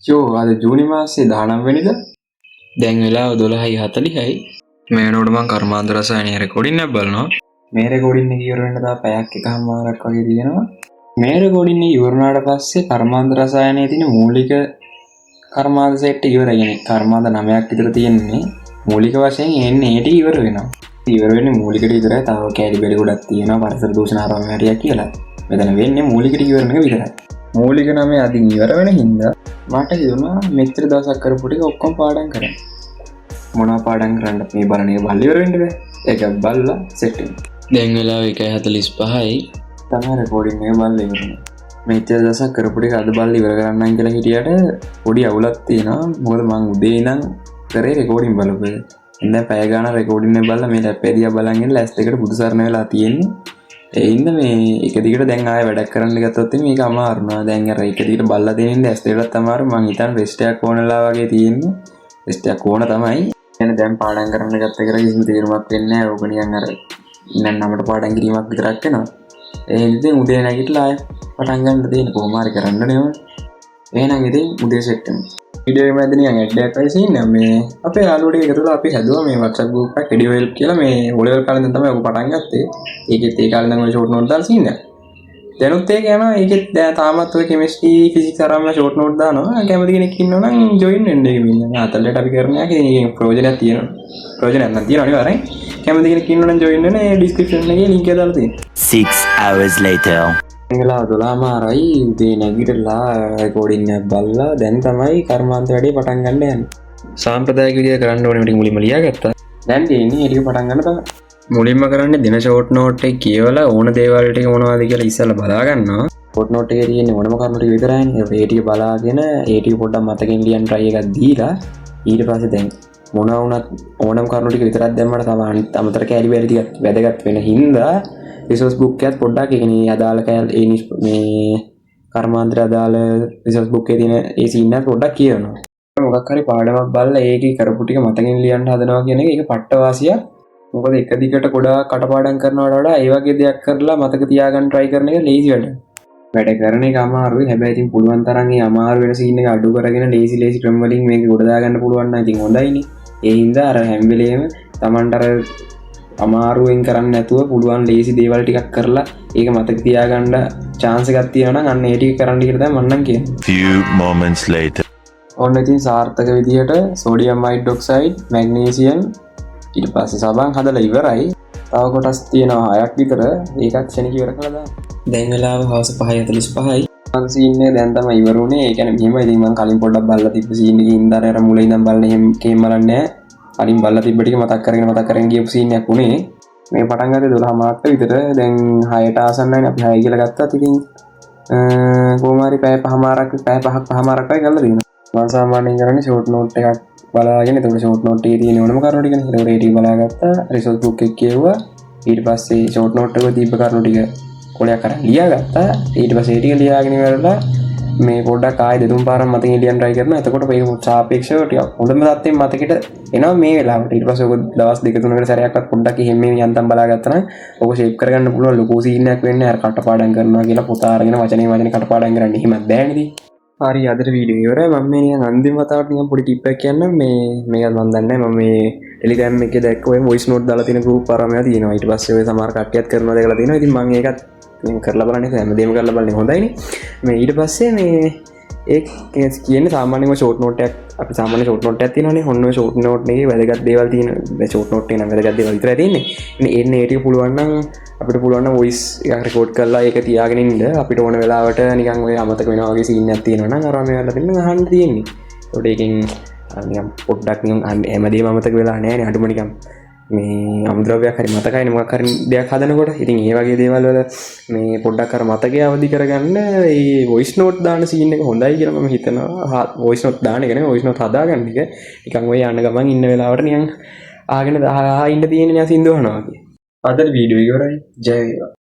යෝ අද ජූනි මාසේ 19 වෙනිදා දැන් වෙලාව 12:40යි. මේනෝඩ මං කර්මාන්ත රසායනයේ රෙකෝඩින් එකක් බලනවා. මේ රෙකෝඩින් එක ඉවර වෙන්න තව පැයක් එකමාරක් වගේ තියෙනවා. මේ රෙකෝඩින් එක ඉවර වුණාට පස්සේ කර්මාන්ත රසායනයේ තියෙන මූලික කර්මාන්ත සෙට් ඉවරයි. يعني කර්මාන්ත 9ක් විතර තියෙන්නේ. මූලික වශයෙන් එන්නේ ඒ ටික ඉවර වෙනවා. ඉවර වෙන්නේ මූලික ටික විතරයි. තව කැලි බෙලි ගොඩක් තියෙනවා. පරිසර දූෂණ ආරම්භ හැටියක් කියලා. මෙතන වෙන්නේ මූලික ටික ඉවරන එක විතරයි. මූලික 9 අදින් ඉවර වෙන හින්දා මට හිතුණා මෙච්චර දවසක් කරපු ටික ඔක්කොම පාඩම් කරන්න. මොනවා පාඩම් කරන්න මේ බලන එක බලලා ඉවර වෙන්න බෑ. ඒක බලලා සෙට් වෙන්න. දැන් වෙලාව 1:45යි. තමයි රෙකෝඩින් එක බලලා ඉවර වුණා. මෙච්චර දවසක් කරපු ටික අද බලලා ඉවර කරන්නයි කියලා හිටියට පොඩි අවුලක් තියෙනවා. මොකද මං උදේ ඉඳන් කරේ රෙකෝඩින් බලපෑ. දැන් පැය ගානක් රෙකෝඩින් එක බලලා මේ ලැප් එකේ බලන් ඉන්න ලැස් දෙකට බුදුසරණ වෙලා තියෙන්නේ. ඒ හින්දා මේ එක දිගට දැන් ආයෙ වැඩක් කරන්න ගත්තොත් මේක අමාරු නෑ. දැන් අර එක දිගට බල්ලා දෙනින්ද ඇස් දෙකටත් අමාරු. මං හිතන්නේ රෙස්ට් එකක් ඕනලා වගේ තියෙන්නේ. රෙස්ට් එකක් ඕන තමයි. يعني දැන් පාඩම් කරන්න ගත්ත කරා කිසිම තීරණයක් වෙන්නේ නෑ. ඕක නිකන් අර ඉන්න නමට පාඩම් කිරීමක් විතරක් වෙනවා. ඒ හින්දා උදේ නැගිටලා ආයෙ පටන් ගන්න දෙන්න කොහොම හරි කරන්න නේ. එහෙනම් ඉතින් උදේ සෙට් වෙනවා. වීඩියෝ එක මැද නිකන් ඇඩ් එකක් වෙයි ඉන්නේ. මේ අපේ යාළුවෝ ටික එකතුලා අපි හැදුවා මේ WhatsApp group එකක් එඩියෝ හෙල්ප් කියලා. මේ ඕලෙවල් කාලේ ඉඳන් තමයි ඔක පටන් ගත්තේ. ඒකෙත් ඒ කාලේ නම් ඔය ෂෝට් නෝට් දාලා සීන් එක. දැනුත් ඒක යනවා. ඒකෙත් තාමත් ඔය කෙමිස්ට්‍රි ෆිසික්ස් අරම ෂෝට් නෝට් දානවා. කැමති කෙනෙක් ඉන්නවා නම් ජොයින් වෙන්න ඒක මින්න. අතලට අපි කරන එක ඉතින් ප්‍රයෝජනයක් තියෙනවා. ප්‍රයෝජනයක් නම් තියෙනවා අනිවාර්යෙන්. කැමති කෙනෙක් ඉන්නවා නම් ජොයින් වෙන්න. ඒ ඩිස්ක්‍රිප්ෂන් එකේ link එක දාලා තියෙනවා. 6 hours later. වෙලාව 12:00යි. උදේ නැගිටලා රෙකෝඩින් එක බලලා දැන් තමයි කර්මාන්ත වැඩේ පටන් ගන්න යන්නේ. සාම්ප්‍රදායික විදිහට කරන්න ඕනේ ටික මුලින්ම ලියාගත්තා. දැන් තියෙන්නේ ඒක පටන් ගන්න තමයි. මුලින්ම කරන්නේ දින ෂෝට් නෝට් එක කියවලා ඕන දේවල් ටික මොනවද කියලා ඉස්සෙල්ලා බලා ගන්නවා. ෂෝට් නෝට් එකේ තියෙන්නේ මොනම කරුණු ටික විතරයිනේ. ඒ ටික බලාගෙන ඒ ටික පොඩ්ඩක් මතකෙන් ලියන්න try එකක් දීලා ඊට පස්සේ දැන් මොනවා වුණත් ඕනම කරුණු ටික විතරක් දැම්මම තමයි අනිත් අමතර කැලි බැරි ටිකක් වැදගත් වෙන හින්දා රිසෝස් බුක් එකත් පොඩ්ඩක් ඒකනේ අදාළ ඒ මේ කර්මාන්තර අදාළ රිසෝස් බුක් එකේ තියෙන ඒ සීන් එක පොඩ්ඩක් කියවනවා. මොකක් හරි පාඩමක් බලලා ඒකේ කරපු ටික මතකෙන් ලියන්න හදනවා කියන එක ඒක පට්ට වාසියක්. මොකද එක දිගට ගොඩාක් කටපාඩම් කරනවට වඩා ඒ වගේ දෙයක් කරලා මතක තියාගන්න try කරන එක ලේසි වැඩ. වැඩ කරන එක අමාරුයි. හැබැයි ඉතින් පුළුවන් තරම් මේ අමාරු වෙන සීන් එක අඩු කරගෙන ලේසි ක්‍රම වලින් මේක ගොඩ දාගන්න පුළුවන් නම් ඉතින් හොඳයිනේ. ඒ හින්දා අර හැම වෙලේම Tamanට අර අමාරුවෙන් කරන්න නැතුව පුළුවන් ලේසි දේවල් ටිකක් කරලා ඒක මතක තියාගන්න chance එකක් තියෙනවා නම් අන්න ඒ ටික කරන්න කියලා තමයි මම නම් කියන්නේ. Few moments later. ඔන්න ඉතින් සාර්ථක විදියට සෝඩියම් හයිඩ්‍රොක්සයිඩ්, මැග්නීසියම් ඊට පස්සේ සබන් හදලා ඉවරයි. තව කොටස් තියෙනවා 6ක් විතර. ඒකත් ශනික ඉවර කළා දාන්න. දැන් වෙලාව හවස 5:45යි. මම සීන් එක දැන් තමයි ඉවර වුණේ. ඒ කියන්නේ මෙහෙම ඉතින් මම කලින් පොඩ්ඩක් බලලා තිබ්බ සීන් එකේ ඉඳන් අර මුලින් ඉඳන් බලන එහෙම කේම් බලන්නේ නැහැ. කලින් බලලා තිබ්බ ටික මතක් කරගෙන ගියපු සීන් එකක් උනේ. මේ පටන් ගත්තේ 12 මාර්ට විතර. දැන් 6ට ආසන්නයිනේ අපි 6 කියලා ගත්තත් ඉතින් කොහොම හරි පැය 5මාරක් වගේ කරලා තියෙනවා. මම සාමාන්‍යයෙන් කරන්නේ ෂෝට් නෝට් එකක් බලාගෙන එතකොට ෂෝට් නෝට් එකේ තියෙන ඕනම කරුණු ටිකනේ. ඒකට ඒ ටික බලාගත්තා. රිසෝස් බුක් එක කියවුවා. ඊට පස්සේ ෂෝට් නෝට් එකේ තිබ්බ කරුණු ටික කොලයක් අරන් ලියාගත්තා. ඊට පස්සේ ඒ ටික ලියාගෙන ඉවරලා මේ පොඩ්ඩක් ආයෙ දෙතුන් පාරක් මතකින් ලියන්න try කරනවා. එතකොට මේක සාපේක්ෂව ටිකක් හොඳම තත්ත්වයෙන් මතකෙට එනවා මේ වෙලාවට. ඊට පස්සේ ඔක දවස් දෙක තුනකට සැරයක්වත් පොඩ්ඩක් එහෙම මේ යන්තම් බලාගත්තා නම් ඔක ෂේප් කරගන්න පුළුවන් ලොකු සීන් එකක් වෙන්නේ. අර කටපාඩම් කරනවා කියලා පොත අරගෙන වචනේ කටපාඩම් කරන්න එහෙමත් බෑනේ ඉතින්. හරි අදට වීඩියෝ ඉවරයි. මම මේ නිකන් අන්තිම වතාවට නිකන් පොඩි ටිප් එකක් කියන්නම්. මේක මම දන්නේ නැහැ. මම මේ ටෙලිග්‍රෑම් එකේ දැක්ක ඔය වොයිස් නෝට් දාලා තියෙන ගෲප් ආරම්භය තියෙනවා. ඊට පස්සේ ඔය සමහර කට්ටියත් කරනවා දැකලා තියෙනවා. ඉතින් මම ඒකත් කරලා බලන්නේ හැමදේම කරලා බලන්නේ හොඳයිනේ. මේ ඊට පස්සේ මේ ඒක කියන්නේ සාමාන්‍යම ෂෝට් නෝට් එකක් අපි සාමාන්‍ය ෂෝට් නෝට් එකක් තියෙනවානේ. ඔන්න ඔය ෂෝට් නෝට් එකේ වැදගත් දේවල් තියෙන ෂෝට් නෝට් එක නම් වැදගත් දේවල් විතරයි තියෙන්නේ. ඉතින් එන්නේ ඒ ටික පුළුවන් නම් අපිට පුළුවන් නම් වොයිස් එකක් රෙකෝඩ් කරලා ඒක තියාගෙන ඉන්න. අපිට ඕන වෙලාවට නිකන් ඔය අමතක වෙනවා වගේ සීන් එකක් තියෙනවා නම් අරම වෙලා දෙන්න අහන්න තියෙන්නේ. ඒකට ඒකෙන් නිකන් පොඩ්ඩක් නිකන් හැමදේම අමතක වෙලා නැහැ නේ. අඩුම නිකන් මේ අමුද්‍රව්‍යයක් හරි මතකයිනේ මොකක් හරි දෙයක් හදනකොට. ඉතින් ඒ වගේ දේවල් වල මේ පොඩ්ඩක් අර මතකය අවදි කරගන්න මේ වොයිස් නෝට් දාන සීන් එක හොඳයි කියලා මම හිතනවා. වොයිස් නෝට් දාන එක නෙවෙයි වොයිස් නෝට් හදාගන්න එක. නිකන් ඔය යන ගමන් ඉන්න වෙලාවට නිකන් ආගෙන ඉන්න තියෙන නිකන් සින්දුව අහනවා වගේ. අදට වීඩියෝ එක ඉවරයි. ජය වේවා.